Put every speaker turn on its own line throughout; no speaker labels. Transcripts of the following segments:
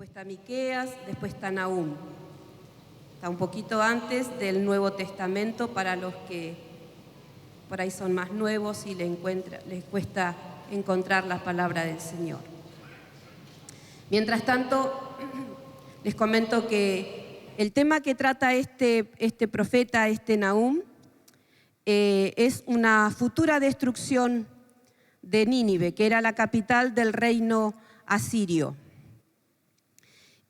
después está Miqueas, después está Nahum. Está un poquito antes del Nuevo Testamento para los que por ahí son más nuevos y les cuesta encontrar la palabra del Señor. Mientras tanto, les comento que el tema que trata este profeta, Nahum, es una futura destrucción de Nínive, que era la capital del reino asirio.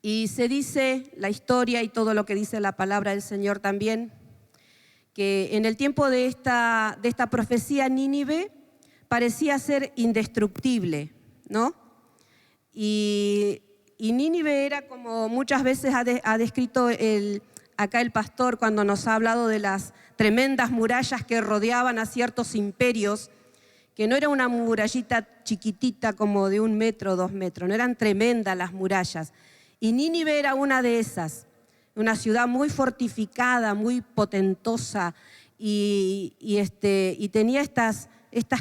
Y se dice la historia y todo lo que dice la palabra del Señor también, que en el tiempo de esta profecía Nínive parecía ser indestructible, ¿no? Y Nínive era, como muchas veces ha descrito acá el pastor cuando nos ha hablado de las tremendas murallas que rodeaban a ciertos imperios, que no era una murallita chiquitita como de 1 metro, 2 metros, no eran tremendas las murallas. Y Nínive era una de esas, una ciudad muy fortificada, muy potentosa y tenía estas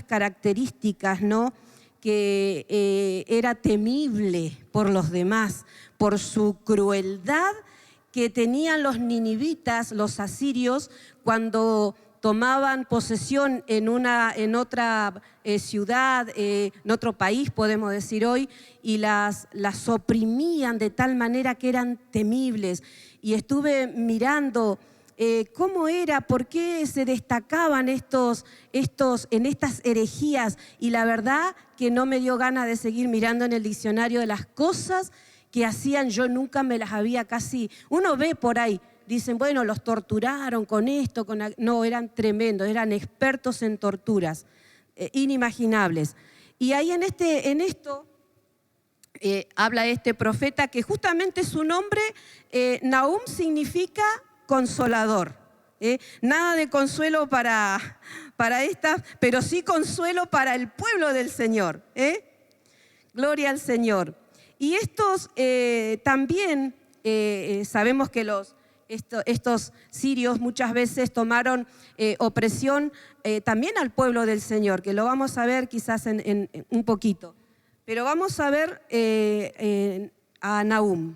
características, ¿no? Que era temible por los demás, por su crueldad que tenían los ninivitas, los asirios, cuando tomaban posesión en otra ciudad, en otro país, podemos decir hoy, y las oprimían de tal manera que eran temibles. Y estuve mirando cómo era, por qué se destacaban en estas herejías, y la verdad que no me dio ganas de seguir mirando en el diccionario de las cosas que hacían. Yo nunca me las había casi, uno ve por ahí, dicen, bueno, los torturaron con esto, no, eran tremendos, eran expertos en torturas, inimaginables. Y ahí en esto habla este profeta, que justamente su nombre, Nahum, significa consolador. Nada de consuelo para estas, pero sí consuelo para el pueblo del Señor. Gloria al Señor. Y estos también, sabemos que estos sirios muchas veces tomaron opresión también al pueblo del Señor, que lo vamos a ver quizás en un poquito. Pero vamos a ver a Nahum,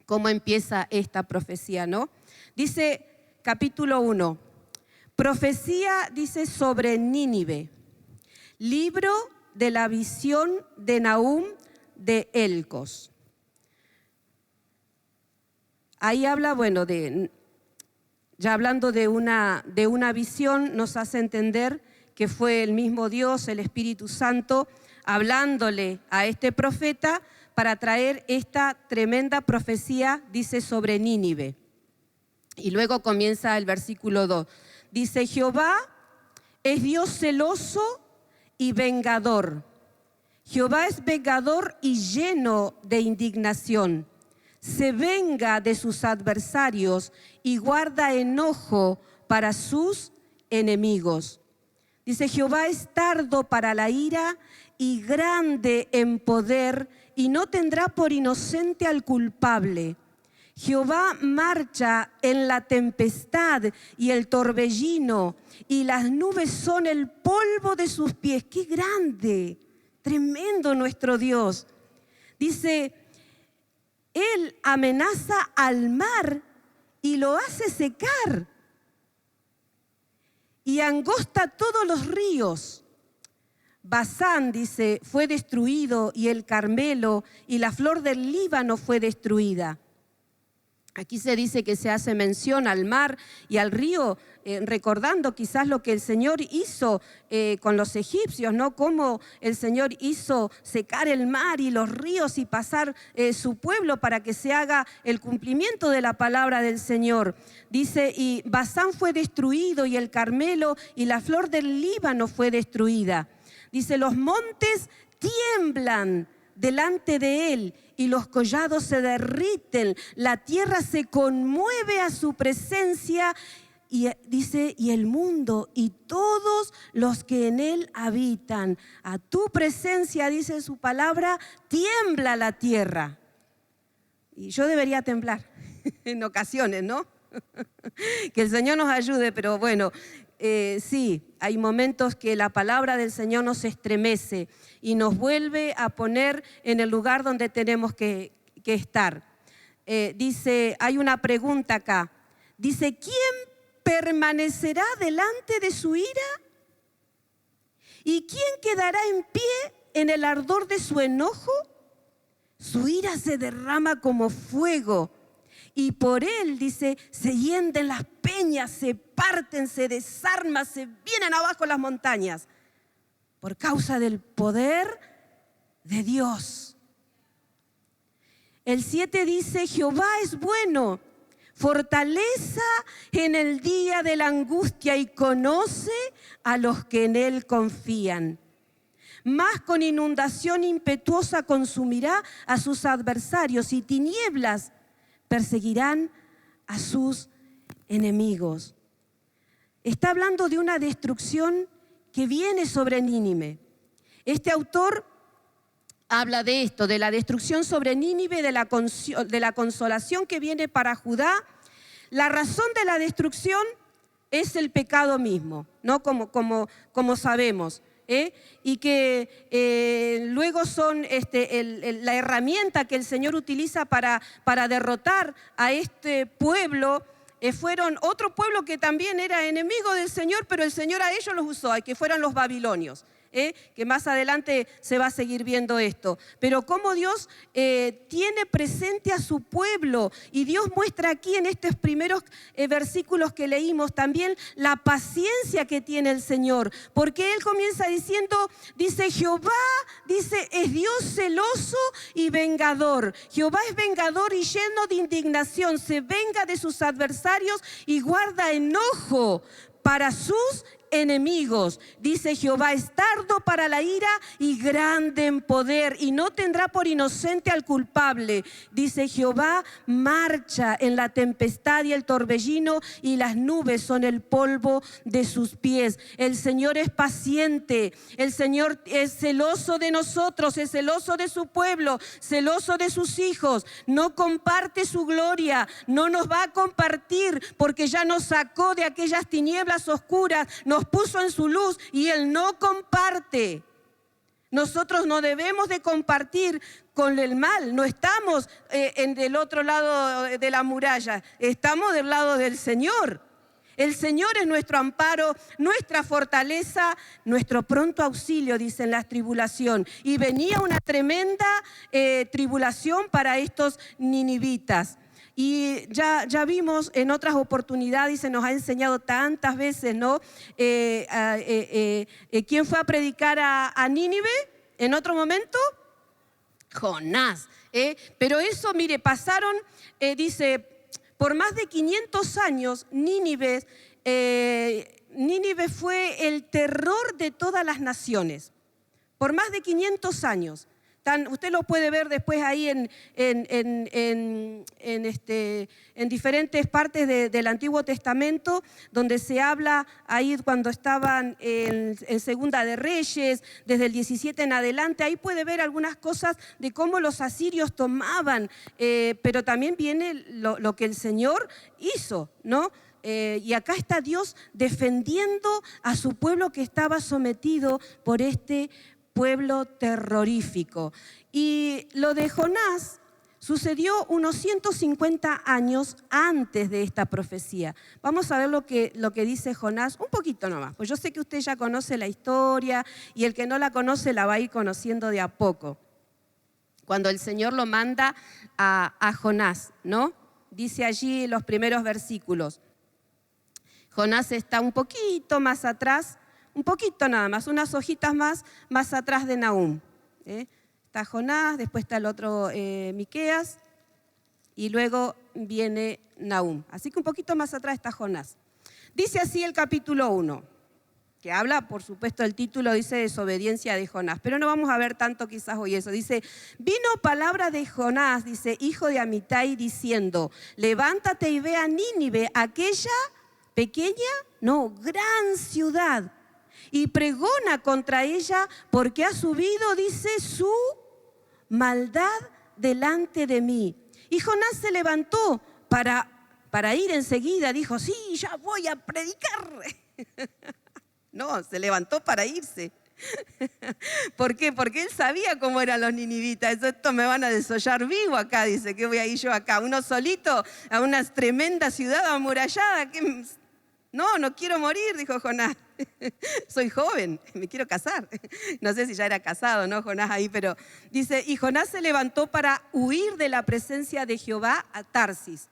cómo empieza esta profecía, ¿no? Dice, capítulo 1, profecía, dice, sobre Nínive, libro de la visión de Nahum de Elcos. Ahí habla, bueno, ya hablando de una visión, nos hace entender que fue el mismo Dios, el Espíritu Santo, hablándole a este profeta para traer esta tremenda profecía, dice, sobre Nínive. Y luego comienza el versículo 2. Dice, Jehová es Dios celoso y vengador. Jehová es vengador y lleno de indignación. Se venga de sus adversarios y guarda enojo para sus enemigos. Dice, Jehová es tardo para la ira y grande en poder, y no tendrá por inocente al culpable. Jehová marcha en la tempestad y el torbellino, y las nubes son el polvo de sus pies. ¡Qué grande! Tremendo nuestro Dios. Dice, Él amenaza al mar y lo hace secar, y angosta todos los ríos. Basán, dice, fue destruido, y el Carmelo y la flor del Líbano fue destruida. Aquí se dice que se hace mención al mar y al río, recordando quizás lo que el Señor hizo con los egipcios, ¿no? Cómo el Señor hizo secar el mar y los ríos y pasar su pueblo para que se haga el cumplimiento de la palabra del Señor. Dice, y Basán fue destruido, y el Carmelo y la flor del Líbano fue destruida. Dice, los montes tiemblan delante de él, y los collados se derriten, la tierra se conmueve a su presencia, y dice, y el mundo y todos los que en él habitan. A tu presencia, dice su palabra, tiembla la tierra. Y yo debería temblar en ocasiones, ¿no? Que el Señor nos ayude, pero bueno, sí, hay momentos que la palabra del Señor nos estremece y nos vuelve a poner en el lugar donde tenemos que que estar. Dice, hay una pregunta acá. Dice, ¿quién permanecerá delante de su ira? ¿Y quién quedará en pie en el ardor de su enojo? Su ira se derrama como fuego y por él, dice, se hienden las peñas, se parten, se desarman, se vienen abajo las montañas por causa del poder de Dios. El 7 dice, Jehová es bueno, fortaleza en el día de la angustia y conoce a los que en él confían. Mas con inundación impetuosa consumirá a sus adversarios y tinieblas perseguirán a sus enemigos. Está hablando de una destrucción que viene sobre Nínive. Este autor habla de esto, de la destrucción sobre Nínive, de la consolación que viene para Judá. La razón de la destrucción es el pecado mismo, ¿no? Como sabemos. Y que luego son la herramienta que el Señor utiliza para derrotar a este pueblo. Fueron otro pueblo que también era enemigo del Señor, pero el Señor a ellos los usó, que fueron los babilonios. Que más adelante se va a seguir viendo esto. Pero cómo Dios tiene presente a su pueblo, y Dios muestra aquí en estos primeros versículos que leímos también la paciencia que tiene el Señor, porque Él comienza diciendo, dice Jehová, dice es Dios celoso y vengador. Jehová es vengador y lleno de indignación, se venga de sus adversarios y guarda enojo para sus enemigos. Dice Jehová es tardo para la ira y grande en poder y no tendrá por inocente al culpable. Dice Jehová marcha en la tempestad y el torbellino y las nubes son el polvo de sus pies. El Señor es paciente, el Señor es celoso de nosotros, es celoso de su pueblo, celoso de sus hijos. No comparte su gloria, no nos va a compartir porque ya nos sacó de aquellas tinieblas oscuras, nos puso en su luz y Él no comparte. Nosotros no debemos de compartir con el mal, no estamos del otro lado de la muralla, estamos del lado del Señor. El Señor es nuestro amparo, nuestra fortaleza, nuestro pronto auxilio, dice en la tribulación. Y venía una tremenda tribulación para estos ninivitas. Y ya vimos en otras oportunidades y se nos ha enseñado tantas veces, ¿no? ¿Quién fue a predicar a Nínive en otro momento? Jonás. Pero eso, mire, pasaron, dice, por más de 500 años, Nínive fue el terror de todas las naciones. Por más de 500 años. Usted lo puede ver después ahí en diferentes partes del Antiguo Testamento, donde se habla ahí cuando estaban en Segunda de Reyes, desde el 17 en adelante. Ahí puede ver algunas cosas de cómo los asirios tomaban, pero también viene lo que el Señor hizo, ¿no? Y acá está Dios defendiendo a su pueblo que estaba sometido por este pueblo terrorífico. Y lo de Jonás sucedió unos 150 años antes de esta profecía. Vamos a ver lo que dice Jonás, un poquito nomás, pues yo sé que usted ya conoce la historia y el que no la conoce la va a ir conociendo de a poco. Cuando el Señor lo manda a Jonás, ¿no? Dice allí los primeros versículos. Jonás está un poquito más atrás, un poquito nada más, unas hojitas más atrás de Nahum. Está Jonás, después está el otro Miqueas y luego viene Nahum. Así que un poquito más atrás está Jonás. Dice así el capítulo 1, que habla, por supuesto, el título dice desobediencia de Jonás, pero no vamos a ver tanto quizás hoy eso. Dice, vino palabra de Jonás, dice, hijo de Amitai, diciendo, levántate y ve a Nínive, aquella pequeña, no, gran ciudad, y pregona contra ella porque ha subido, dice, su maldad delante de mí. Y Jonás se levantó para ir enseguida, dijo, sí, ya voy a predicar. No, se levantó para irse. ¿Por qué? Porque él sabía cómo eran los ninivitas. Esto me van a desollar vivo acá, dice, ¿qué voy a ir yo acá? Uno solito a una tremenda ciudad amurallada. No quiero morir, dijo Jonás. Soy joven, me quiero casar. No sé si ya era casado, ¿no, Jonás ahí? Pero dice, y Jonás se levantó para huir de la presencia de Jehová a Tarsis.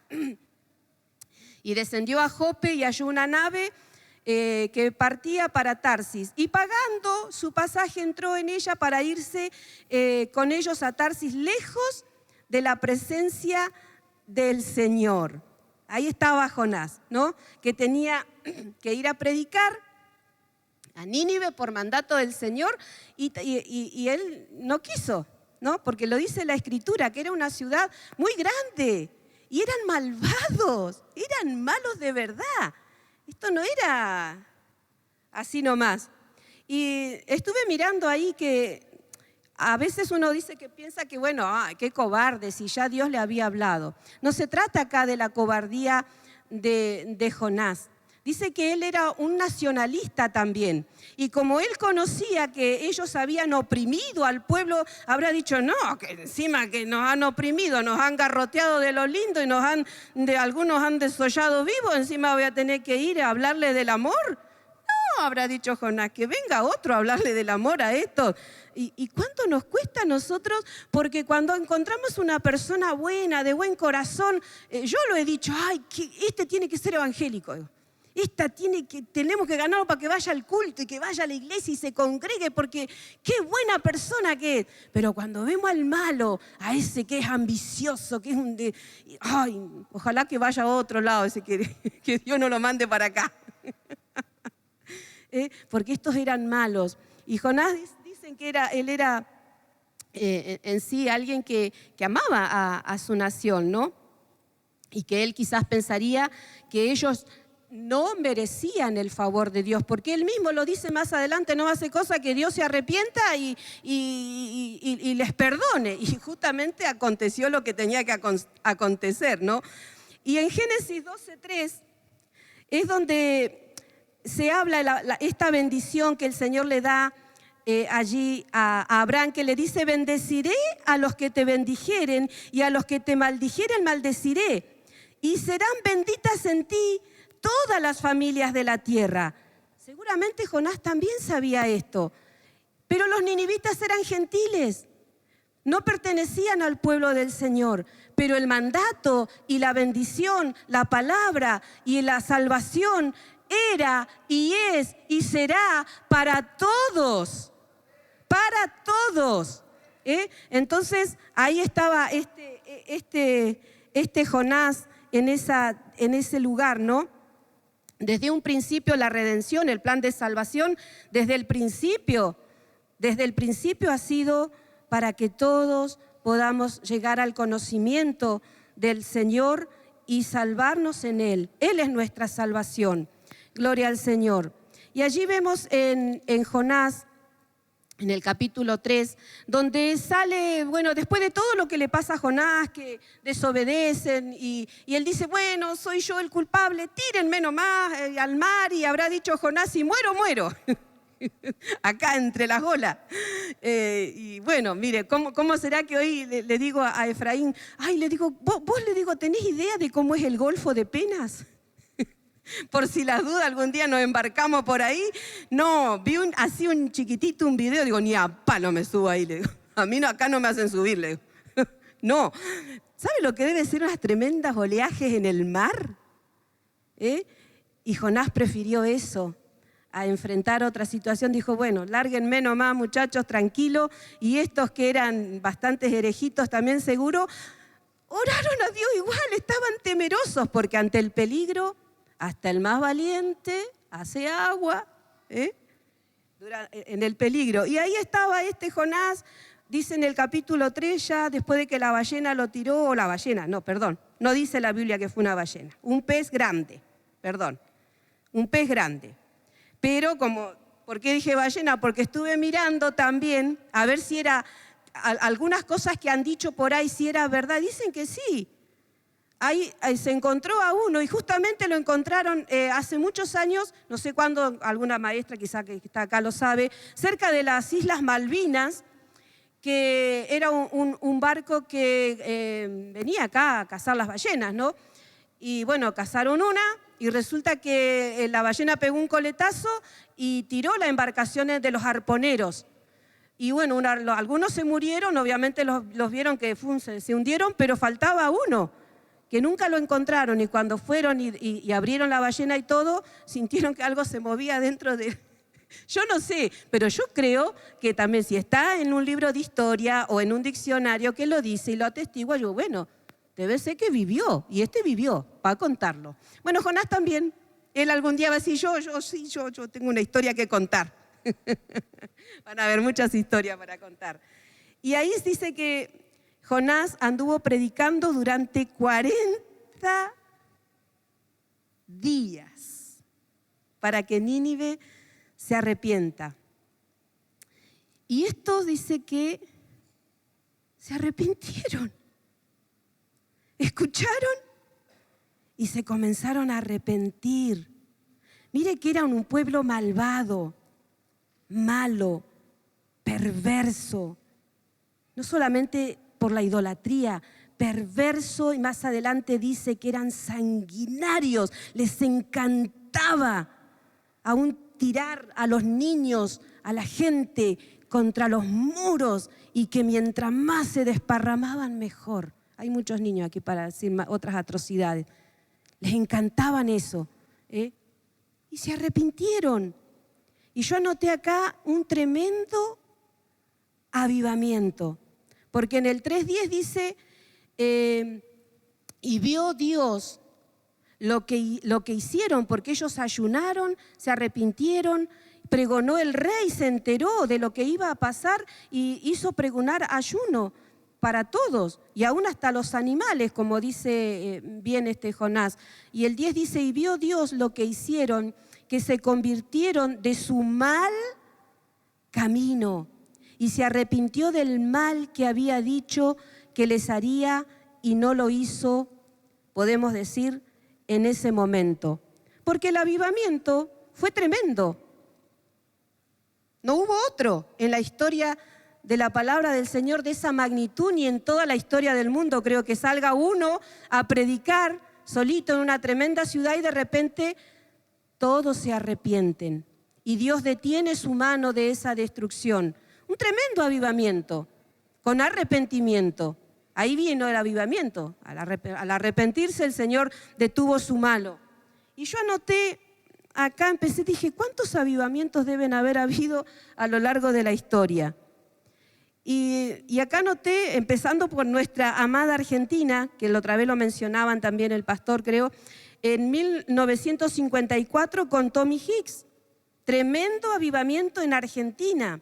Y descendió a Jope y halló una nave que partía para Tarsis. Y pagando su pasaje entró en ella para irse con ellos a Tarsis, lejos de la presencia del Señor. Ahí estaba Jonás, ¿no? Que tenía que ir a predicar a Nínive por mandato del Señor y él no quiso, ¿no? Porque lo dice la Escritura, que era una ciudad muy grande y eran malvados, eran malos de verdad. Esto no era así nomás. Y estuve mirando ahí que a veces uno dice que piensa que, bueno, qué cobarde, si ya Dios le había hablado. No se trata acá de la cobardía de Jonás. Dice que él era un nacionalista también. Y como él conocía que ellos habían oprimido al pueblo, habrá dicho, no, que encima que nos han oprimido, nos han garroteado de lo lindo y algunos han desollado vivos, encima voy a tener que ir a hablarle del amor. No, habrá dicho Jonás, que venga otro a hablarle del amor a estos. ¿Y cuánto nos cuesta a nosotros? Porque cuando encontramos una persona buena, de buen corazón, yo lo he dicho, que este tiene que ser evangélico. Tenemos que ganarlo para que vaya al culto y que vaya a la iglesia y se congregue, porque qué buena persona que es. Pero cuando vemos al malo, a ese que es ambicioso, que es ojalá que vaya a otro lado, ese que Dios no lo mande para acá. Porque estos eran malos. Y Jonás dicen que él era en sí alguien que amaba a su nación, ¿no? Y que él quizás pensaría que ellos no merecían el favor de Dios, porque él mismo lo dice más adelante, no hace cosa que Dios se arrepienta y les perdone. Y justamente aconteció lo que tenía que acontecer, ¿no? Y en Génesis 12:3 es donde se habla esta bendición que el Señor le da allí a Abraham, que le dice, bendeciré a los que te bendijeren y a los que te maldijeren maldeciré. Y serán benditas en ti todas las familias de la tierra. Seguramente Jonás también sabía esto, pero los ninivitas eran gentiles, no pertenecían al pueblo del Señor, pero el mandato y la bendición, la palabra y la salvación era y es y será para todos, para todos. Entonces ahí estaba este Jonás en ese lugar, ¿no? Desde un principio la redención, el plan de salvación, desde el principio ha sido para que todos podamos llegar al conocimiento del Señor y salvarnos en Él. Él es nuestra salvación. Gloria al Señor. Y allí vemos en Jonás, en el capítulo 3, donde sale, bueno, después de todo lo que le pasa a Jonás, que desobedecen, y él dice, bueno, soy yo el culpable, tírenme nomás al mar, y habrá dicho Jonás, si muero, muero. Acá entre las olas. Y bueno, mire, ¿cómo será que hoy le digo a Efraín, le digo, vos le digo, ¿tenés idea de cómo es el Golfo de Penas? Por si las dudas, algún día nos embarcamos por ahí. No, vi así un chiquitito, un video, digo, ni a palo me subo ahí, le digo. A mí acá no me hacen subir, le digo. No, ¿sabe lo que debe ser unas tremendas oleajes en el mar? Y Jonás prefirió eso a enfrentar otra situación. Dijo, bueno, lárguenme nomás, muchachos, tranquilo. Y estos que eran bastantes herejitos también seguro, oraron a Dios igual, estaban temerosos, porque ante el peligro, hasta el más valiente hace agua, en el peligro. Y ahí estaba este Jonás, dice en el capítulo 3 ya, después de que la ballena lo tiró, no dice la Biblia que fue una ballena, un pez grande, un pez grande. Pero ¿por qué dije ballena? Porque estuve mirando también a ver si era, algunas cosas que han dicho por ahí, si era verdad, dicen que sí. ahí se encontró a uno y justamente lo encontraron hace muchos años, no sé cuándo, alguna maestra quizá que está acá lo sabe, cerca de las Islas Malvinas, que era un barco que venía acá a cazar las ballenas, ¿no? Y bueno, cazaron una y resulta que la ballena pegó un coletazo y tiró la embarcación de los arponeros. Y bueno, algunos se murieron, obviamente los vieron que se hundieron, pero faltaba uno, que nunca lo encontraron. Y cuando fueron y abrieron la ballena y todo, sintieron que algo se movía dentro de... Yo no sé, pero yo creo que también si está en un libro de historia o en un diccionario que lo dice y lo atestigua, yo, bueno, debe ser que vivió, y este vivió, para contarlo. Bueno, Jonás también, él algún día va a decir, yo tengo una historia que contar. Van a haber muchas historias para contar. Y ahí dice que Jonás anduvo predicando durante 40 días para que Nínive se arrepienta. Y estos dice que se arrepintieron. Escucharon y se comenzaron a arrepentir. Mire que eran un pueblo malvado, malo, perverso. No solamente por la idolatría, perverso, y más adelante dice que eran sanguinarios. Les encantaba aún tirar a los niños, a la gente contra los muros, y que mientras más se desparramaban mejor. Hay muchos niños aquí para decir otras atrocidades. Les encantaban eso, ¿eh? Y se arrepintieron. Y yo anoté acá un tremendo avivamiento. Porque en el 3:10 dice, y vio Dios lo que hicieron, porque ellos ayunaron, se arrepintieron, pregonó el rey, se enteró de lo que iba a pasar y hizo pregonar ayuno para todos, y aún hasta los animales, como dice bien Jonás. Y el 10 dice, y vio Dios lo que hicieron, que se convirtieron de su mal camino, y se arrepintió del mal que había dicho que les haría, y no lo hizo, podemos decir, en ese momento. Porque el avivamiento fue tremendo. No hubo otro en la historia de la palabra del Señor de esa magnitud, ni en toda la historia del mundo. Creo que salga uno a predicar solito en una tremenda ciudad y de repente todos se arrepienten. Y Dios detiene su mano de esa destrucción. Un tremendo avivamiento, con arrepentimiento. Ahí vino el avivamiento. Al arrepentirse el Señor detuvo su mano. Y yo anoté acá, dije, ¿cuántos avivamientos deben haber habido a lo largo de la historia? Y acá anoté, empezando por nuestra amada Argentina, que la otra vez lo mencionaban también el pastor, creo, en 1954 con Tommy Hicks. Tremendo avivamiento en Argentina.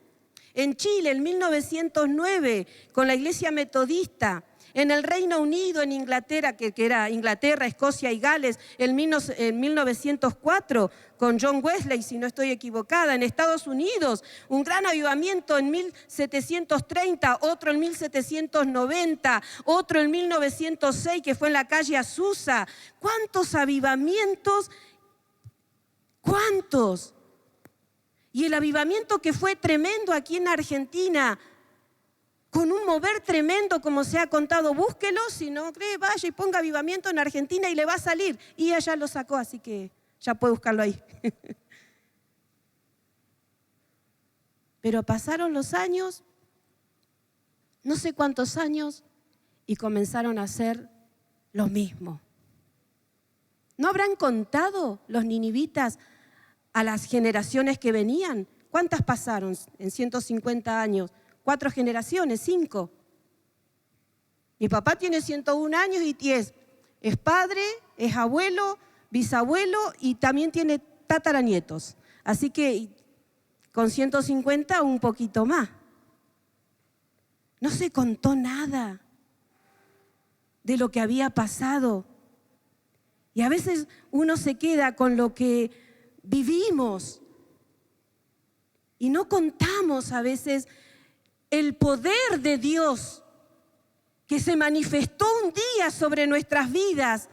En Chile, en 1909, con la Iglesia Metodista. En el Reino Unido, en Inglaterra, que era Inglaterra, Escocia y Gales, en 1904, con John Wesley, si no estoy equivocada. En Estados Unidos, un gran avivamiento en 1730, otro en 1790, otro en 1906, que fue en la calle Azusa. ¿Cuántos avivamientos? ¿Cuántos? Y el avivamiento que fue tremendo aquí en Argentina, con un mover tremendo, como se ha contado, búsquelo, si no cree, vaya y ponga avivamiento en Argentina y le va a salir. Y ella lo sacó, así que ya puede buscarlo ahí. Pero pasaron los años, no sé cuántos años, y comenzaron a hacer lo mismo. ¿No habrán contado los ninivitas a las generaciones que venían? ¿Cuántas pasaron en 150 años? 4 generaciones, 5. Mi papá tiene 101 años y es padre, es abuelo, bisabuelo y también tiene tataranietos. Así que con 150 un poquito más. No se contó nada de lo que había pasado. Y a veces uno se queda con lo que vivimos y no contamos a veces el poder de Dios que se manifestó un día sobre nuestras vidas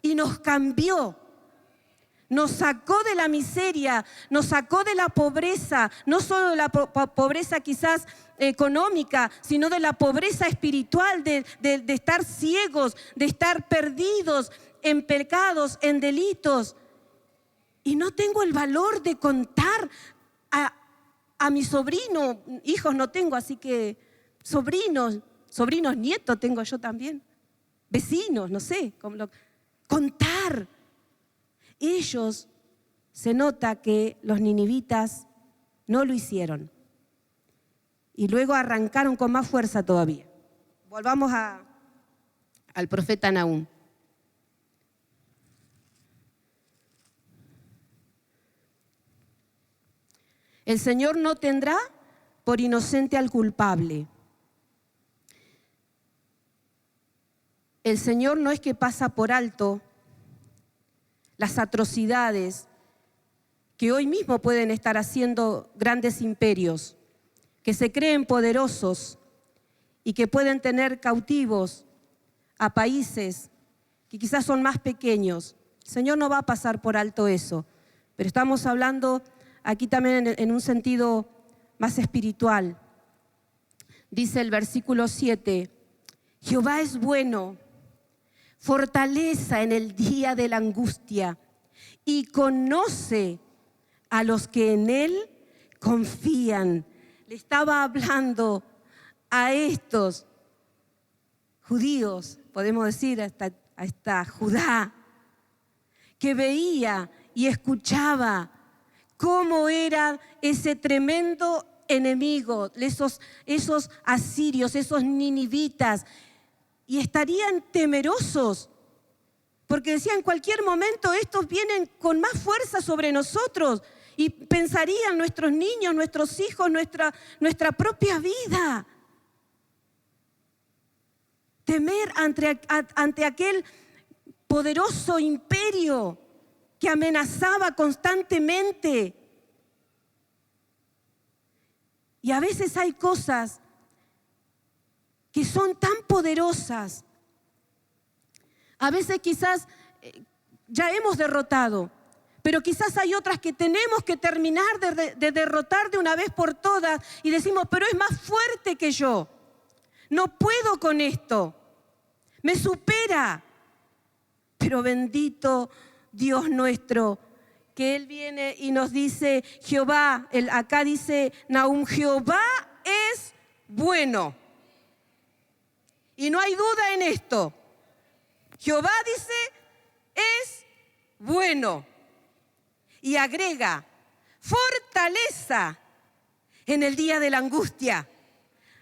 y nos cambió. Nos sacó de la miseria, nos sacó de la pobreza, no solo de la pobreza quizás económica, sino de la pobreza espiritual, de estar ciegos, de estar perdidos en pecados, en delitos. Y no tengo el valor de contar a mi sobrino, hijos no tengo, así que sobrinos, nietos tengo yo también, vecinos, no sé, contar. Ellos, se nota que los ninivitas no lo hicieron. Y luego arrancaron con más fuerza todavía. Volvamos al profeta Nahum. El Señor no tendrá por inocente al culpable. El Señor no es que pasa por alto las atrocidades que hoy mismo pueden estar haciendo grandes imperios, que se creen poderosos y que pueden tener cautivos a países que quizás son más pequeños. El Señor no va a pasar por alto eso, pero estamos hablando aquí también en un sentido más espiritual. Dice el versículo 7, Jehová es bueno, fortaleza en el día de la angustia y conoce a los que en Él confían. Le estaba hablando a estos judíos, podemos decir a esta Judá, que veía y escuchaba cómo era ese tremendo enemigo, esos asirios, esos ninivitas, y estarían temerosos, porque decían, en cualquier momento estos vienen con más fuerza sobre nosotros, y pensarían nuestros niños, nuestros hijos, nuestra propia vida. Temer ante aquel poderoso imperio que amenazaba constantemente. Y a veces hay cosas que son tan poderosas. A veces quizás ya hemos derrotado, pero quizás hay otras que tenemos que terminar de derrotar de una vez por todas y decimos, pero es más fuerte que yo. No puedo con esto. Me supera. Pero bendito Dios nuestro, que Él viene y nos dice, Jehová, acá dice Nahum, Jehová es bueno. Y no hay duda en esto. Jehová dice, es bueno. Y agrega, fortaleza en el día de la angustia.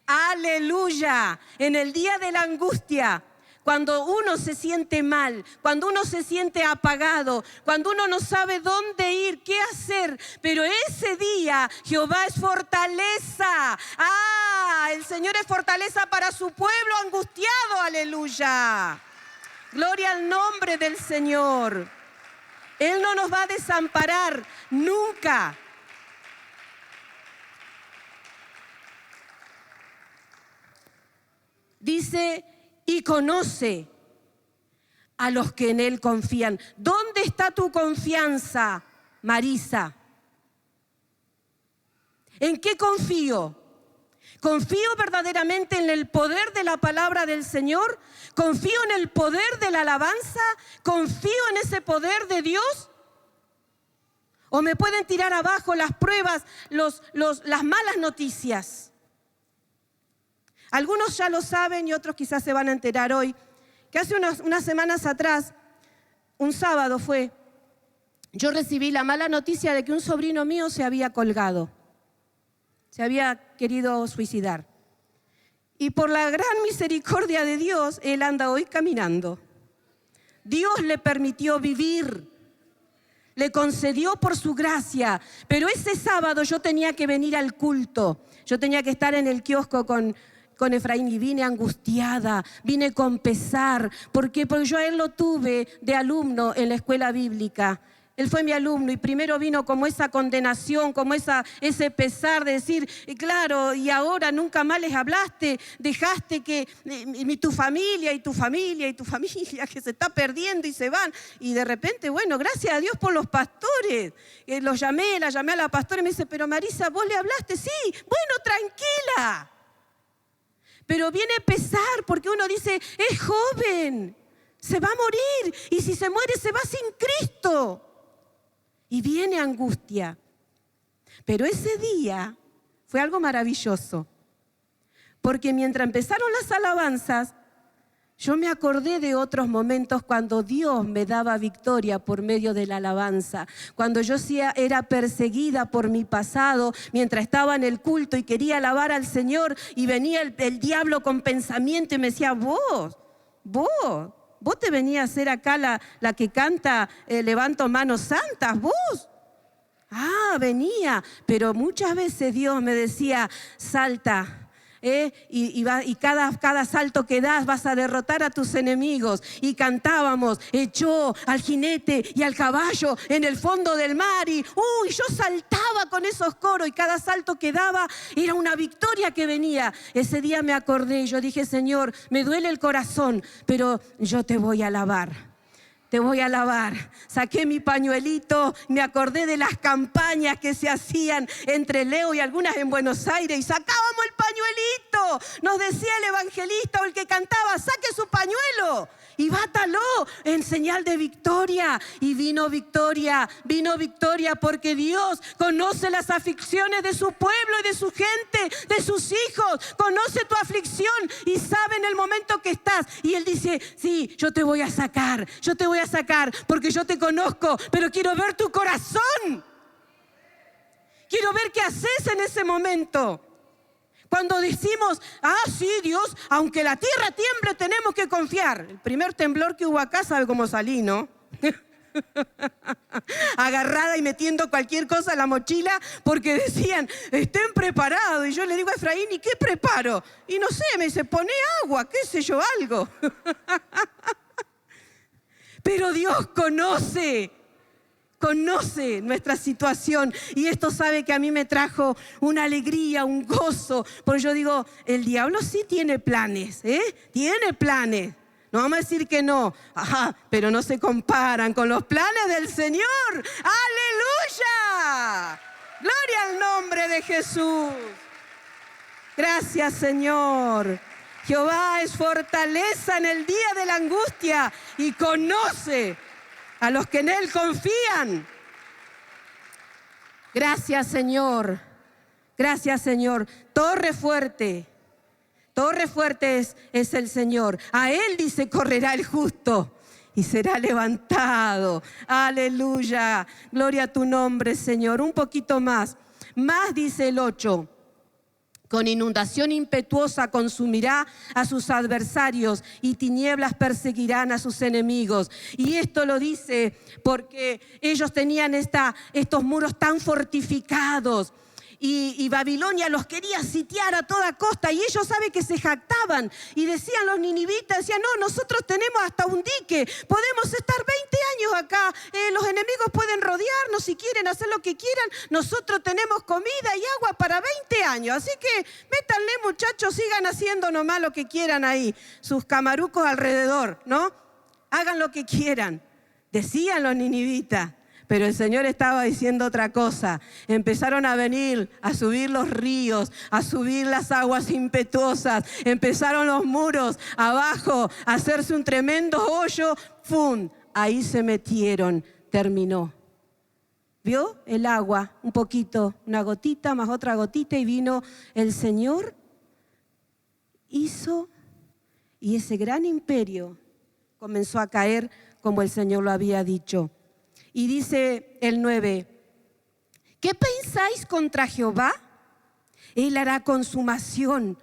Aleluya, en el día de la angustia. Cuando uno se siente mal, cuando uno se siente apagado, cuando uno no sabe dónde ir, qué hacer, pero ese día Jehová es fortaleza. El Señor es fortaleza para su pueblo angustiado, aleluya. Gloria al nombre del Señor. Él no nos va a desamparar nunca. Dice, y conoce a los que en Él confían. ¿Dónde está tu confianza, Marisa? ¿En qué confío? ¿Confío verdaderamente en el poder de la palabra del Señor? ¿Confío en el poder de la alabanza? ¿Confío en ese poder de Dios? ¿O me pueden tirar abajo las pruebas, las malas noticias? Algunos ya lo saben y otros quizás se van a enterar hoy, que hace unas semanas atrás, un sábado fue, yo recibí la mala noticia de que un sobrino mío se había colgado, se había querido suicidar. Y por la gran misericordia de Dios, él anda hoy caminando. Dios le permitió vivir, le concedió por su gracia, pero ese sábado yo tenía que venir al culto, yo tenía que estar en el kiosco con Efraín y vine angustiada, vine con pesar. ¿Por qué? Porque yo a él lo tuve de alumno en la escuela bíblica Él fue mi alumno y primero vino como esa condenación, como ese pesar de decir, claro, y ahora nunca más les hablaste, dejaste que tu familia y tu familia y tu familia que se está perdiendo y se van. Y de repente, bueno, gracias a Dios por los pastores. La llamé a la pastora y me dice, pero Marisa, ¿vos le hablaste? Sí, bueno, tranquila. Pero viene a pesar porque uno dice, es joven, se va a morir y si se muere se va sin Cristo. Y viene angustia. Pero ese día fue algo maravilloso. Porque mientras empezaron las alabanzas, yo me acordé de otros momentos cuando Dios me daba victoria por medio de la alabanza. Cuando yo era perseguida por mi pasado, mientras estaba en el culto y quería alabar al Señor, y venía el diablo con pensamiento y me decía, vos te venías a ser acá la que canta levanto manos santas, vos. Venía, pero muchas veces Dios me decía, salta. Y cada salto que das vas a derrotar a tus enemigos. Y cantábamos, echó al jinete y al caballo en el fondo del mar. Y yo saltaba con esos coros y cada salto que daba era una victoria que venía. Ese día me acordé y yo dije, Señor, me duele el corazón, pero yo te voy a alabar. Te voy a alabar. Saqué mi pañuelito, me acordé de las campañas que se hacían entre Leo y algunas en Buenos Aires y sacábamos el pañuelito. Nos decía el evangelista o el que cantaba, saque su pañuelo y bátalo en señal de victoria. Y vino victoria porque Dios conoce las aflicciones de su pueblo y de su gente, de sus hijos. Conoce tu aflicción y sabe en el momento que estás. Y Él dice, sí, yo te voy a sacar porque yo te conozco, pero quiero ver tu corazón. Quiero ver qué haces en ese momento. Cuando decimos, sí, Dios, aunque la tierra tiemble, tenemos que confiar. El primer temblor que hubo acá, ¿sabe cómo salí, no? Agarrada y metiendo cualquier cosa en la mochila porque decían, estén preparados. Y yo le digo a Efraín, ¿y qué preparo? Y no sé, me dice, poné agua, qué sé yo, algo. Pero Dios conoce nuestra situación y esto sabe que a mí me trajo una alegría, un gozo, porque yo digo, el diablo sí tiene planes, tiene planes, no vamos a decir que no, pero no se comparan con los planes del Señor. ¡Aleluya! Gloria al nombre de Jesús. Gracias, Señor. Jehová es fortaleza en el día de la angustia y conoce a los que en Él confían. Gracias, Señor. Gracias, Señor. Torre fuerte es el Señor. A Él dice, correrá el justo y será levantado. Aleluya. Gloria a tu nombre, Señor. Un poquito más. Más dice el 8. Con inundación impetuosa consumirá a sus adversarios y tinieblas perseguirán a sus enemigos. Y esto lo dice porque ellos tenían estos muros tan fortificados. Y Babilonia los quería sitiar a toda costa y ellos saben que se jactaban y decían los ninivitas, decían, no, nosotros tenemos hasta un dique, podemos estar 20 años acá, los enemigos pueden rodearnos si quieren hacer lo que quieran, nosotros tenemos comida y agua para 20 años, así que métanle muchachos, sigan haciendo nomás lo que quieran ahí, sus camarucos alrededor, ¿no? Hagan lo que quieran, decían los ninivitas. Pero el Señor estaba diciendo otra cosa. Empezaron a venir, a subir los ríos, a subir las aguas impetuosas. Empezaron los muros abajo, a hacerse un tremendo hoyo. ¡Fum! Ahí se metieron. Terminó. ¿Vio? El agua, un poquito, una gotita más otra gotita y vino el Señor. Hizo y ese gran imperio comenzó a caer como el Señor lo había dicho. Y dice el 9, ¿qué pensáis contra Jehová? Él hará consumación.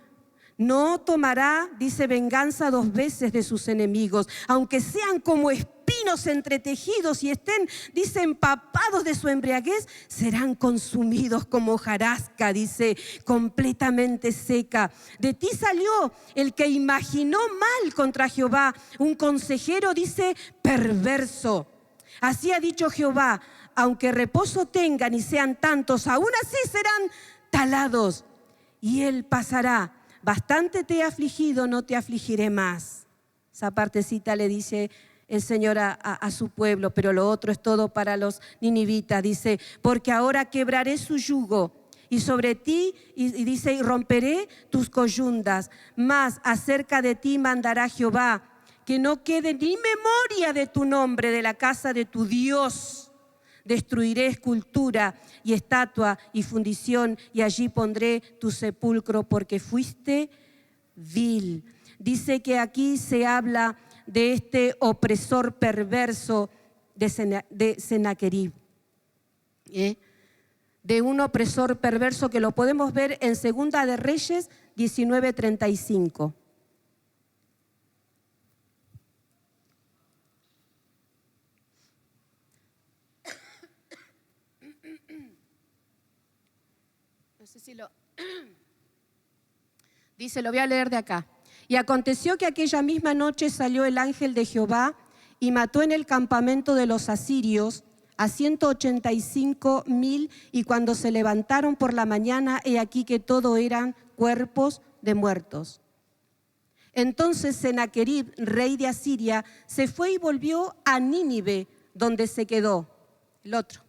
No tomará, dice, venganza 2 veces de sus enemigos, aunque sean como espinos entretejidos y estén, dice, empapados de su embriaguez, serán consumidos como hojarasca, dice, completamente seca. De ti salió el que imaginó mal contra Jehová, un consejero, dice, perverso. Así ha dicho Jehová, aunque reposo tengan y sean tantos, aún así serán talados. Y él pasará. Bastante te he afligido, no te afligiré más. Esa partecita le dice el Señor a su pueblo, pero lo otro es todo para los ninivitas. Dice, porque ahora quebraré su yugo y sobre ti, y dice, y romperé tus coyundas. Mas acerca de ti mandará Jehová, que no quede ni memoria de tu nombre de la casa de tu Dios. Destruiré escultura y estatua y fundición, y allí pondré tu sepulcro, porque fuiste vil. Dice que aquí se habla de este opresor perverso de Sennacherib. De un opresor perverso que lo podemos ver en Segunda de Reyes 19:35. No sé si lo... Dice, lo voy a leer de acá. Y aconteció que aquella misma noche salió el ángel de Jehová y mató en el campamento de los asirios a 185,000, y cuando se levantaron por la mañana, he aquí que todo eran cuerpos de muertos. Entonces Sennacherib, rey de Asiria, se fue y volvió a Nínive, donde se quedó. El otro.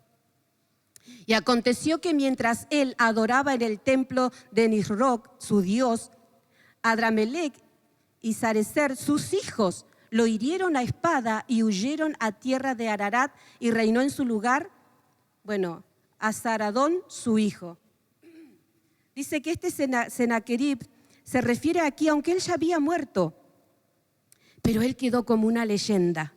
Y aconteció que mientras él adoraba en el templo de Nisroch, su dios, Adramelech y Sarecer, sus hijos, lo hirieron a espada y huyeron a tierra de Ararat, y reinó en su lugar, Azaradón, su hijo. Dice que este Sennacherib se refiere aquí, aunque él ya había muerto, pero él quedó como una leyenda.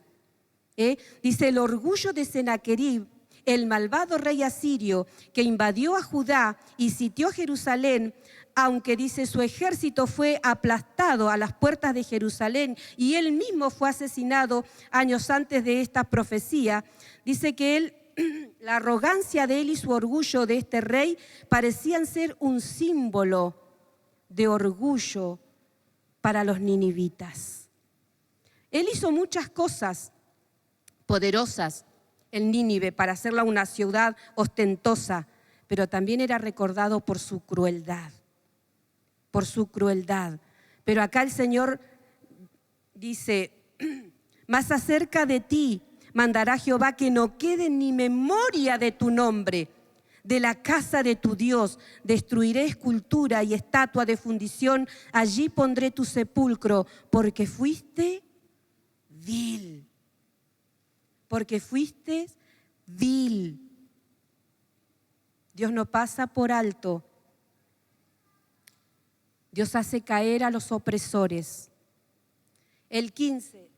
Dice, el orgullo de Sennacherib, el malvado rey asirio que invadió a Judá y sitió Jerusalén, aunque dice su ejército fue aplastado a las puertas de Jerusalén y él mismo fue asesinado años antes de esta profecía, dice que él, la arrogancia de él y su orgullo de este rey parecían ser un símbolo de orgullo para los ninivitas. Él hizo muchas cosas poderosas en Nínive para hacerla una ciudad ostentosa, pero también era recordado por su crueldad. Por su crueldad. Pero acá el Señor dice, más acerca de ti mandará Jehová que no quede ni memoria de tu nombre, de la casa de tu Dios. Destruiré escultura y estatua de fundición, allí pondré tu sepulcro, porque fuiste vil. Porque fuiste vil. Dios no pasa por alto. Dios hace caer a los opresores. El 15.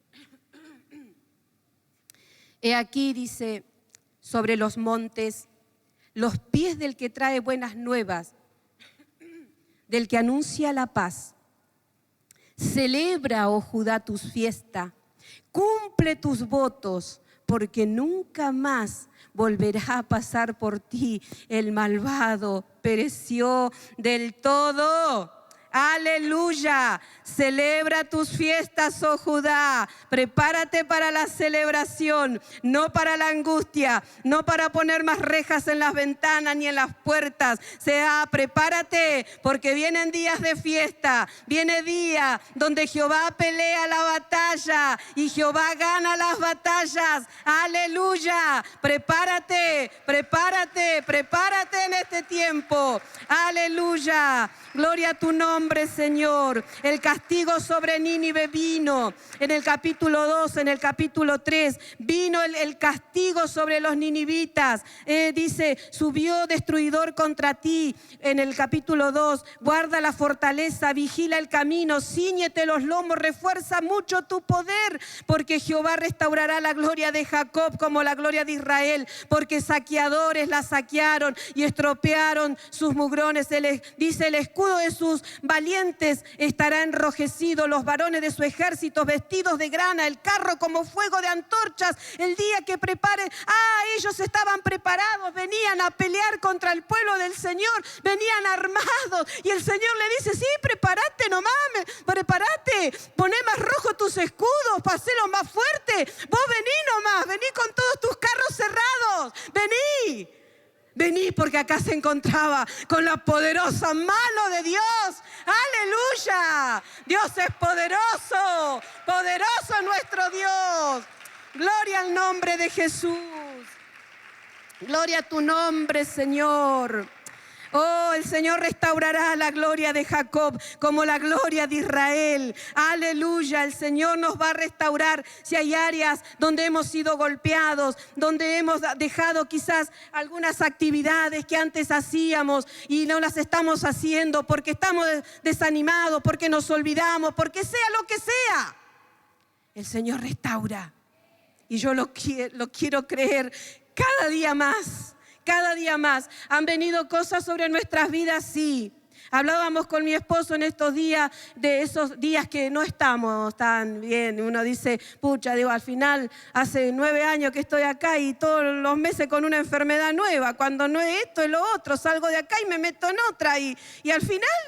He aquí, dice, sobre los montes, los pies del que trae buenas nuevas, del que anuncia la paz. Celebra, oh Judá, tus fiestas, cumple tus votos, porque nunca más volverá a pasar por ti el malvado, pereció del todo. Aleluya, celebra tus fiestas, oh Judá, prepárate para la celebración, no para la angustia, no para poner más rejas en las ventanas ni en las puertas. Prepárate, porque vienen días de fiesta, viene día donde Jehová pelea la batalla y Jehová gana las batallas. Aleluya, prepárate, prepárate, prepárate en este tiempo. Aleluya, gloria a tu nombre, Señor. El castigo sobre Nínive vino en el capítulo 2, en el capítulo 3. Vino el castigo sobre los ninivitas. Dice, subió destruidor contra ti. En el capítulo 2, guarda la fortaleza, vigila el camino, cíñete los lomos, refuerza mucho tu poder, porque Jehová restaurará la gloria de Jacob como la gloria de Israel, porque saqueadores la saquearon y estropearon sus mugrones. Dice, el escudo de sus valientes estará enrojecido, los varones de su ejército vestidos de grana, el carro como fuego de antorchas, el día que preparen. Ellos estaban preparados, venían a pelear contra el pueblo del Señor, venían armados, y el Señor le dice, sí, prepárate nomás, prepárate, poné más rojo tus escudos, paselo más fuerte, vos vení nomás, vení con todos tus carros cerrados, vení porque acá se encontraba con la poderosa mano de Dios. ¡Aleluya! Dios es poderoso, poderoso nuestro Dios. Gloria al nombre de Jesús. Gloria a tu nombre, Señor. Oh, el Señor restaurará la gloria de Jacob como la gloria de Israel. Aleluya, el Señor nos va a restaurar si hay áreas donde hemos sido golpeados, donde hemos dejado quizás algunas actividades que antes hacíamos y no las estamos haciendo porque estamos desanimados, porque nos olvidamos, porque sea lo que sea. El Señor restaura y yo lo quiero creer cada día más. Cada día más. ¿Han venido cosas sobre nuestras vidas? Sí. Hablábamos con mi esposo en estos días, de esos días que no estamos tan bien. Uno dice, pucha, digo, al final hace 9 años que estoy acá y todos los meses con una enfermedad nueva. Cuando no es esto, es lo otro. Salgo de acá y me meto en otra. Y al final,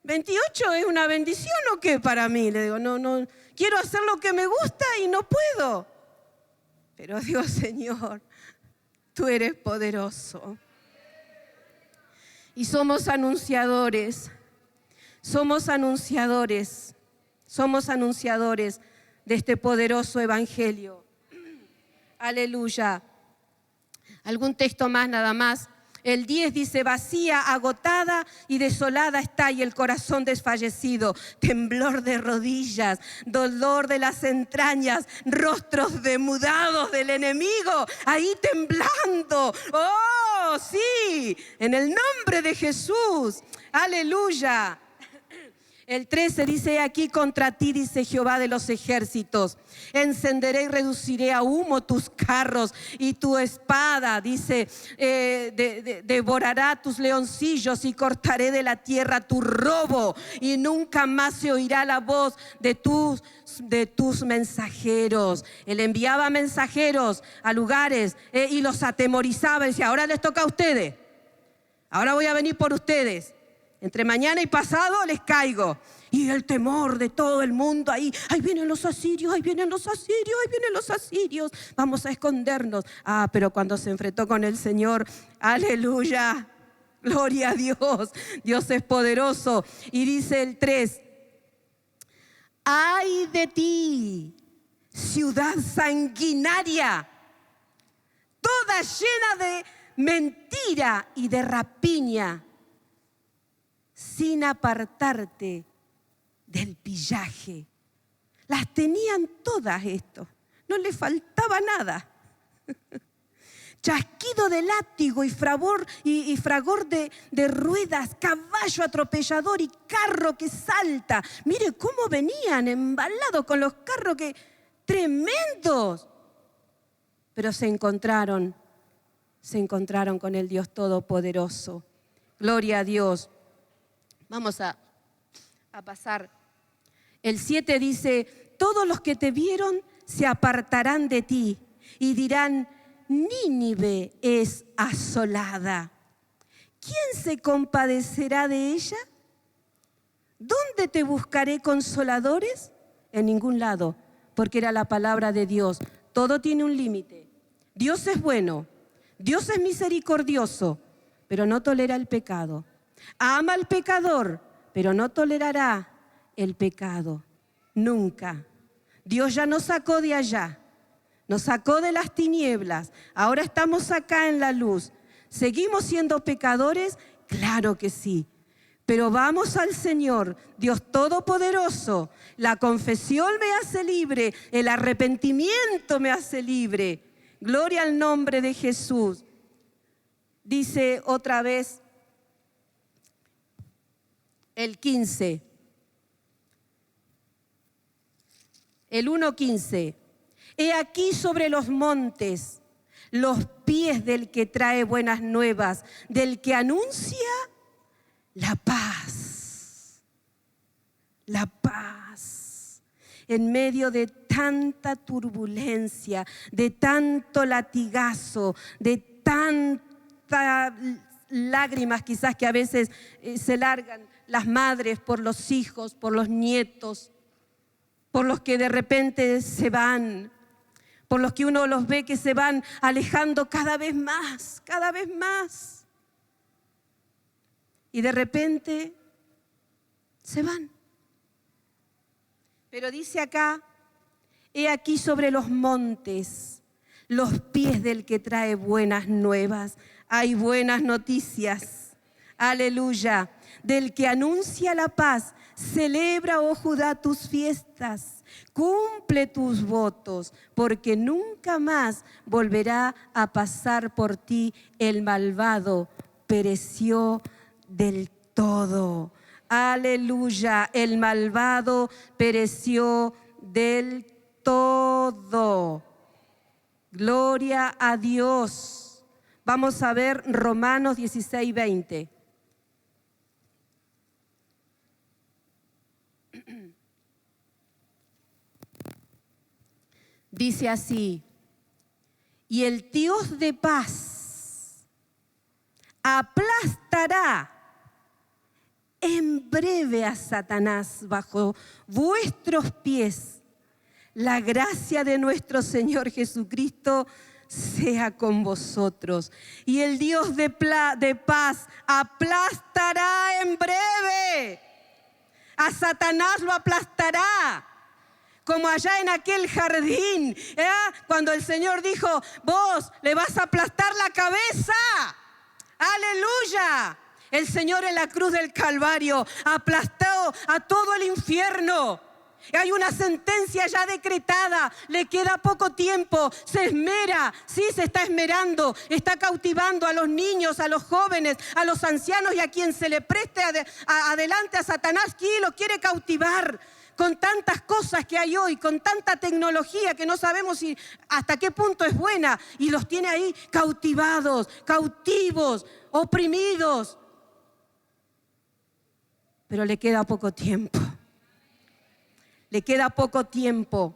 28 es una bendición o qué para mí. Le digo, no, quiero hacer lo que me gusta y no puedo. Pero digo, Señor, tú eres poderoso. Y somos anunciadores de este poderoso evangelio. Aleluya. Algún texto más nada más. El 10 dice, vacía, agotada y desolada está y el corazón desfallecido, temblor de rodillas, dolor de las entrañas, rostros demudados del enemigo, ahí temblando. ¡Oh, sí! En el nombre de Jesús. ¡Aleluya! El 13 dice, aquí contra ti, dice Jehová de los ejércitos, encenderé y reduciré a humo tus carros y tu espada, dice, devorará tus leoncillos y cortaré de la tierra tu robo y nunca más se oirá la voz de tus mensajeros. Él enviaba mensajeros a lugares y los atemorizaba y decía, ahora les toca a ustedes, ahora voy a venir por ustedes. Entre mañana y pasado les caigo. Y el temor de todo el mundo ahí vienen los asirios, ahí vienen los asirios. Vamos a escondernos. Pero cuando se enfrentó con el Señor, aleluya, gloria a Dios. Dios es poderoso. Y dice el 3, ay de ti, ciudad sanguinaria, toda llena de mentira y de rapiña, sin apartarte del pillaje. Las tenían todas esto, no les faltaba nada. Chasquido de látigo y fragor de ruedas, caballo atropellador y carro que salta. Mire cómo venían embalados con los carros tremendos. Pero se encontraron con el Dios Todopoderoso. Gloria a Dios. Vamos a pasar. El 7 dice, todos los que te vieron se apartarán de ti y dirán, Nínive es asolada. ¿Quién se compadecerá de ella? ¿Dónde te buscaré consoladores? En ningún lado, porque era la palabra de Dios. Todo tiene un límite. Dios es bueno, Dios es misericordioso, pero no tolera el pecado. Ama al pecador, pero no tolerará el pecado. Nunca. Dios ya nos sacó de allá. Nos sacó de las tinieblas. Ahora estamos acá en la luz. ¿Seguimos siendo pecadores? Claro que sí. Pero vamos al Señor, Dios Todopoderoso. La confesión me hace libre. El arrepentimiento me hace libre. Gloria al nombre de Jesús. Dice otra vez el 15. El 1:15. He aquí sobre los montes los pies del que trae buenas nuevas, del que anuncia la paz. la paz. En medio de tanta turbulencia, de tanto latigazo, de tantas lágrimas quizás que a veces se largan las madres por los hijos, por los nietos, por los que de repente se van, por los que uno los ve que se van alejando cada vez más, cada vez más. Y de repente se van. Pero dice acá, he aquí sobre los montes los pies del que trae buenas nuevas. Hay buenas noticias. Aleluya. Del que anuncia la paz. Celebra, oh Judá, tus fiestas. Cumple tus votos, porque nunca más volverá a pasar por ti el malvado. Pereció del todo. Aleluya, el malvado pereció del todo. Gloria a Dios. Vamos a ver Romanos 16:20. Dice así: y el Dios de paz aplastará en breve a Satanás bajo vuestros pies. La gracia de nuestro Señor Jesucristo sea con vosotros. Y el Dios de paz aplastará en breve. A Satanás lo aplastará. Como allá en aquel jardín, cuando el Señor dijo, vos le vas a aplastar la cabeza. ¡Aleluya! El Señor en la cruz del Calvario aplastó a todo el infierno. Hay una sentencia ya decretada, le queda poco tiempo, se esmera, sí se está esmerando, está cautivando a los niños, a los jóvenes, a los ancianos y a quien se le preste adelante a Satanás, ¿quién lo quiere cautivar? Con tantas cosas que hay hoy, con tanta tecnología que no sabemos hasta qué punto es buena, y los tiene ahí cautivados, cautivos, oprimidos. Pero le queda poco tiempo. Le queda poco tiempo.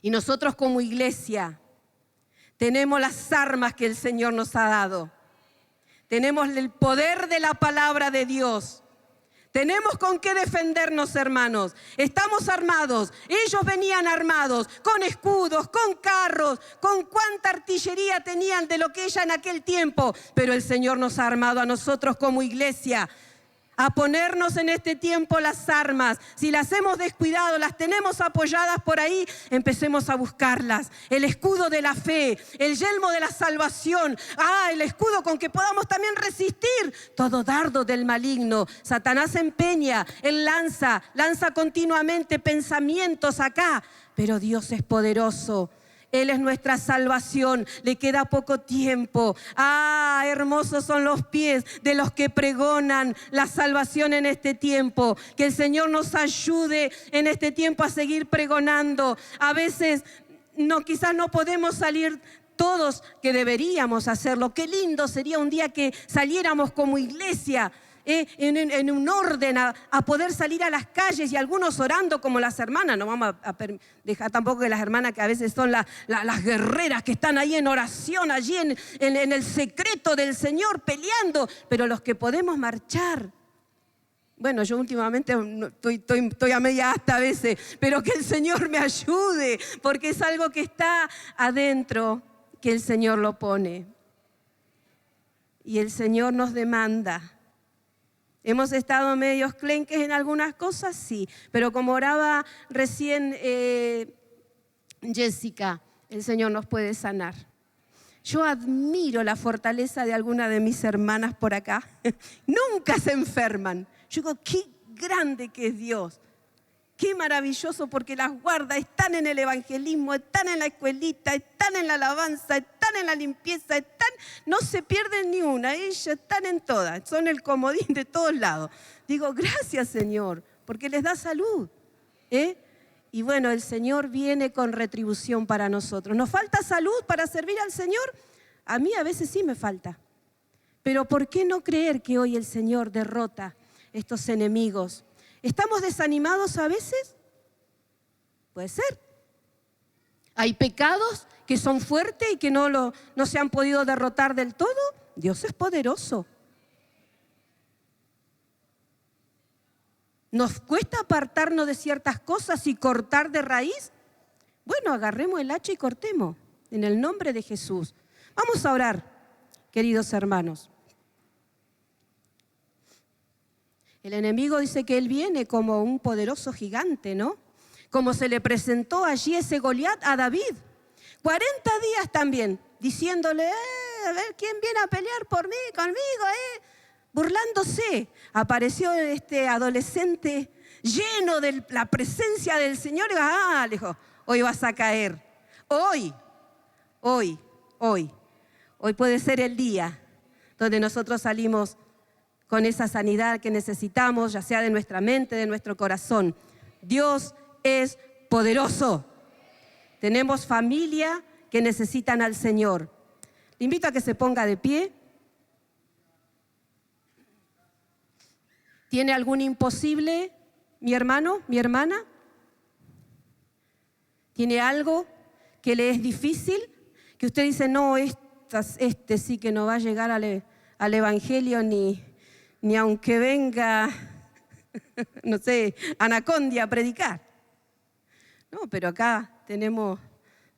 Y nosotros como iglesia tenemos las armas que el Señor nos ha dado. Tenemos el poder de la palabra de Dios. Tenemos con qué defendernos, hermanos. Estamos armados. Ellos venían armados, con escudos, con carros, con cuánta artillería tenían de lo que ella en aquel tiempo. Pero el Señor nos ha armado a nosotros como iglesia a ponernos en este tiempo las armas. Si las hemos descuidado, las tenemos apoyadas por ahí, empecemos a buscarlas. El escudo de la fe, el yelmo de la salvación, el escudo con que podamos también resistir todo dardo del maligno. Satanás se empeña, él lanza continuamente pensamientos acá, pero Dios es poderoso. Él es nuestra salvación, le queda poco tiempo. Hermosos son los pies de los que pregonan la salvación en este tiempo. Que el Señor nos ayude en este tiempo a seguir pregonando. A veces quizás no podemos salir todos, que deberíamos hacerlo. Qué lindo sería un día que saliéramos como iglesia, en un orden a poder salir a las calles, y algunos orando como las hermanas. No vamos a dejar tampoco que las hermanas, que a veces son las guerreras que están ahí en oración, allí en el secreto del Señor peleando, pero los que podemos marchar. Bueno, yo últimamente estoy a media asta a veces, pero que el Señor me ayude, porque es algo que está adentro, que el Señor lo pone. Y el Señor nos demanda. Hemos estado medios clenques en algunas cosas, sí, pero como oraba recién Jessica, el Señor nos puede sanar. Yo admiro la fortaleza de alguna de mis hermanas por acá. Nunca se enferman. Yo digo, qué grande que es Dios. Qué maravilloso, porque las guarda, están en el evangelismo, están en la escuelita, están en la alabanza, están en la limpieza, no se pierden ni una, ellas están en todas, son el comodín de todos lados. Digo, gracias Señor, porque les da salud. Y bueno, el Señor viene con retribución para nosotros. ¿Nos falta salud para servir al Señor? A mí a veces sí me falta. Pero ¿por qué no creer que hoy el Señor derrota estos enemigos? ¿Estamos desanimados a veces? Puede ser. ¿Hay pecados que son fuertes y que no se han podido derrotar del todo? Dios es poderoso. ¿Nos cuesta apartarnos de ciertas cosas y cortar de raíz? Bueno, agarremos el hacha y cortemos, en el nombre de Jesús. Vamos a orar, queridos hermanos. El enemigo dice que él viene como un poderoso gigante, ¿no? Como se le presentó allí ese Goliat a David. 40 días también, diciéndole, a ver quién viene a pelear por mí, conmigo, burlándose. Apareció este adolescente lleno de la presencia del Señor y le dijo, hoy vas a caer. Hoy puede ser el día donde nosotros salimos con esa sanidad que necesitamos, ya sea de nuestra mente, de nuestro corazón. Dios es poderoso. Tenemos familia que necesitan al Señor. Le invito a que se ponga de pie. ¿Tiene algún imposible, mi hermano, mi hermana? ¿Tiene algo que le es difícil? Que usted dice, no, este sí que no va a llegar al Evangelio ni aunque venga, no sé, Anacondia a predicar. No, pero acá tenemos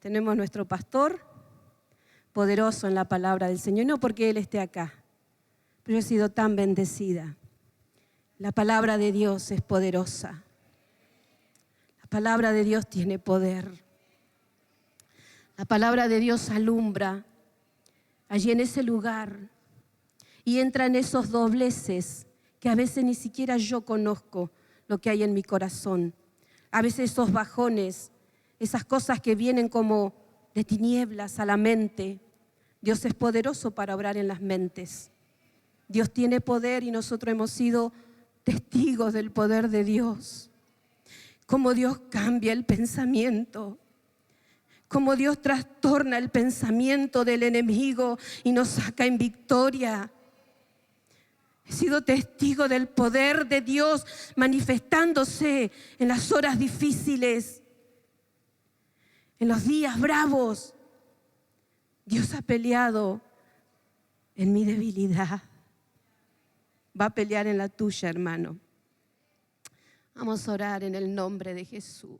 nuestro pastor poderoso en la palabra del Señor, no porque Él esté acá, pero yo he sido tan bendecida. La palabra de Dios es poderosa. La palabra de Dios tiene poder. La palabra de Dios alumbra allí en ese lugar y entra en esos dobleces que a veces ni siquiera yo conozco lo que hay en mi corazón. A veces esos bajones, esas cosas que vienen como de tinieblas a la mente. Dios es poderoso para obrar en las mentes. Dios tiene poder y nosotros hemos sido testigos del poder de Dios. Cómo Dios cambia el pensamiento. Cómo Dios trastorna el pensamiento del enemigo y nos saca en victoria. He sido testigo del poder de Dios manifestándose en las horas difíciles, en los días bravos. Dios ha peleado en mi debilidad. Va a pelear en la tuya, hermano. Vamos a orar en el nombre de Jesús.